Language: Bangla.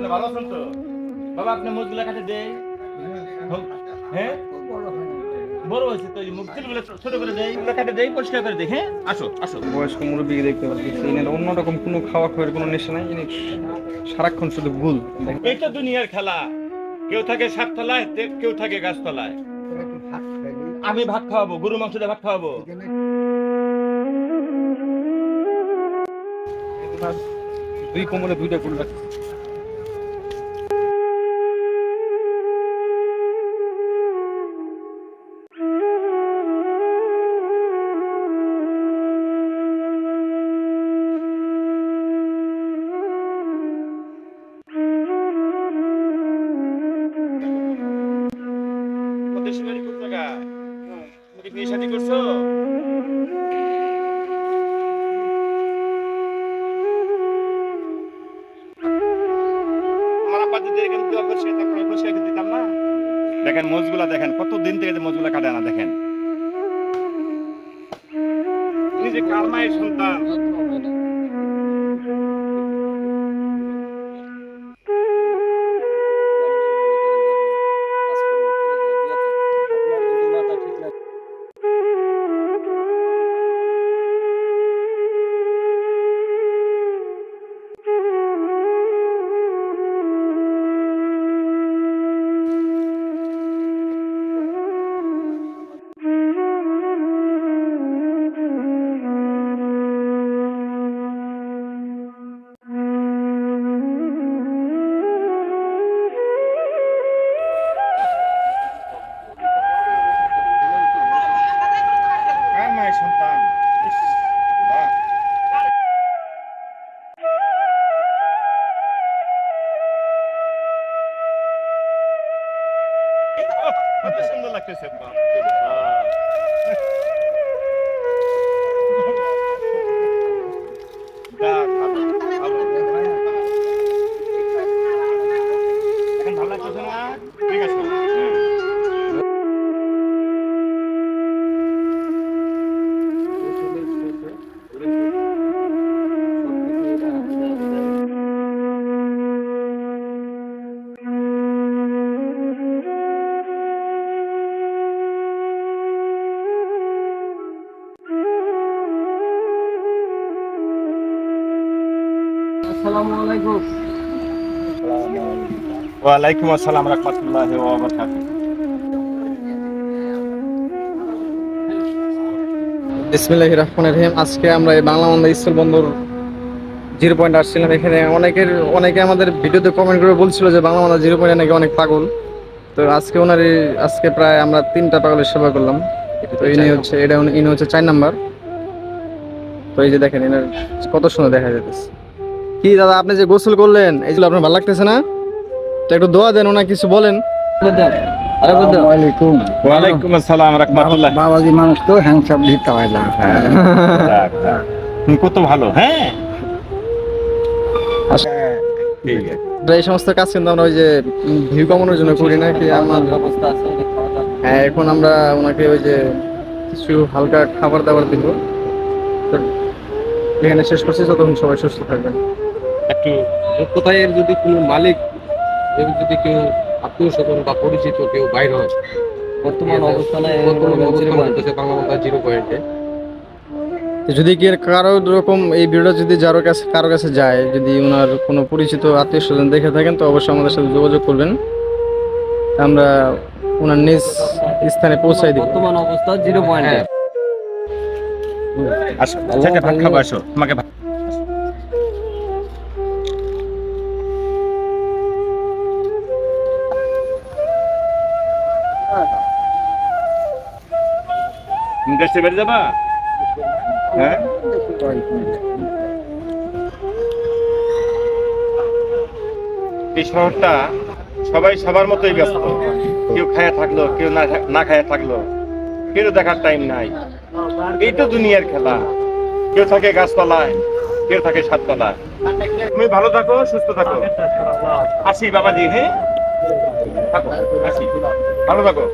আপনি ভালো আছেন তো? বাবা আপনি মুখগুলা কাটে দেই। হ্যাঁ? বড় হয়েছে তো এই মুখ চুলগুলো ছোট করে দেই, এগুলো কাটে দেই, পরিষ্কার করে দেই। হ্যাঁ? আসো, আসো। বয়স্ক মুরব্বী দেখতে পাচ্ছি এনার অন্যরকম কোনো খাওয়া খাওয়ার কোনো নেশা নাই, ইনি সারাক্ষণ শুধু গুল। এই তো দুনিয়ার খেলা। কেউ থাকে সাততলায়, কেউ থাকে গাছতলায়। আমি ভাত খাওয়াবো, গরু মাংস দিয়ে ভাত খাওয়াবো। দুই কোমরে দুইটা গুল রাখছে। দেশের বাড়ি কোন জায়গায়? তুমি কি বিয়ে শাদী করছো? আমার আব্বা যদি এরকম দোয়া করছে তখন পরিষ্কার করে দিতাম না। দেখেন মোজগুলা দেখেন, কত দিন থেকে যে মোজগুলা কাটে না দেখেন। নিজে কার মায়ের সন্তান। কার মায়ের সন্তান। ইস, বাহ। ওহ, কত সুন্দর লাগতেছে তো। যাক, ভালো, ভালো। এখন ভালো লাগতেছে না? ঠিক আছে। হ্যাঁ। আসসালামু আলাইকুম। ওয়ালাইকুম আসসালাম রাহমাতুল্লাহি ওয়া বারাকাতুহু। বিসমিল্লাহির রহমানির রহিম। আজকে আমরা এই বাংলা মান্দা স্কুল বন্দর 0 পয়েন্ট আসছিলাম। এখানে অনেকে আমাদের ভিডিওতে কমেন্ট করে বলছিল যে বাংলা মান্দা 0 পয়েন্ট নাকি অনেক পাগল। তো আজকে প্রায় আমরা 3টা পাগলের সেবা করলাম। তো ইনি হচ্ছে 4 নাম্বার। তো এই যে দেখেন এনার কত সুন্দর দেখা যাচ্ছে। কি দাদা আপনি যে গোসল করলেন এইগুলো আপনার ভালো লাগতেছে না? তো একটু দোয়া দেন, ওনা কিছু বলেন। ওয়ালাইকুম আসসালাম রাহমাতুল্লাহ। বাবাজি মানুষ তো হ্যান্ডসাপ দিতে হয় না। যাক, যাক। তুমি কত ভালো। হ্যাঁ, ঠিক আছে। এই সমস্ত কাজ কিন্তু আমরা ওই যে ভিউ কমানোর জন্য করি না কি আমার অবস্থা আছে হ্যাঁ, এখন আমরা ওনাকে ওই যে কিছু হালকা খাবার দাবার দিব। তো এখানে শেষ করছি, ততক্ষণ সবাই সুস্থ থাকবেন। একটু কোথায় এর যদি কোনো মালিক এর যদি কেউ আত্মীয় স্বজন বা পরিচিত কেউ বাইর হয় বর্তমান অবস্থানে বর্তমান অবস্থান করতেছে বাংলা মান্দা 0 পয়েন্টে, তো যদি কি এর কারো রকম এই ভিডিওটা যদি কারো কাছে যায়, যদি ওনার কোনো পরিচিত আত্মীয় স্বজন দেখে থাকেন, তো অবশ্যই আমাদের সাথে যোগাযোগ করবেন। আমরা ওনার নিজ স্থানে পৌঁছাই দিব। বর্তমান অবস্থা 0 পয়েন্টে। আসো, আচ্ছা ভাত খাবো, আসো তোমাকে ভাত। তুমি দেশে বেরিয়ে যাবা? হ্যাঁ, এই শহরটা সবাই সবার মতোই ব্যস্ত। কেউ খায়া থাকলো, কেউ না খায়া থাকলো, কেউ দেখার টাইম নাই। এই তো দুনিয়ার খেলা। কেউ থাকে গাছতলায়, কেউ থাকে সাততলায়। তুমি ভালো থাকো, সুস্থ থাকো। আসি বাবাজি। হ্যাঁ, থাকো, আসি, ভালো থাকো।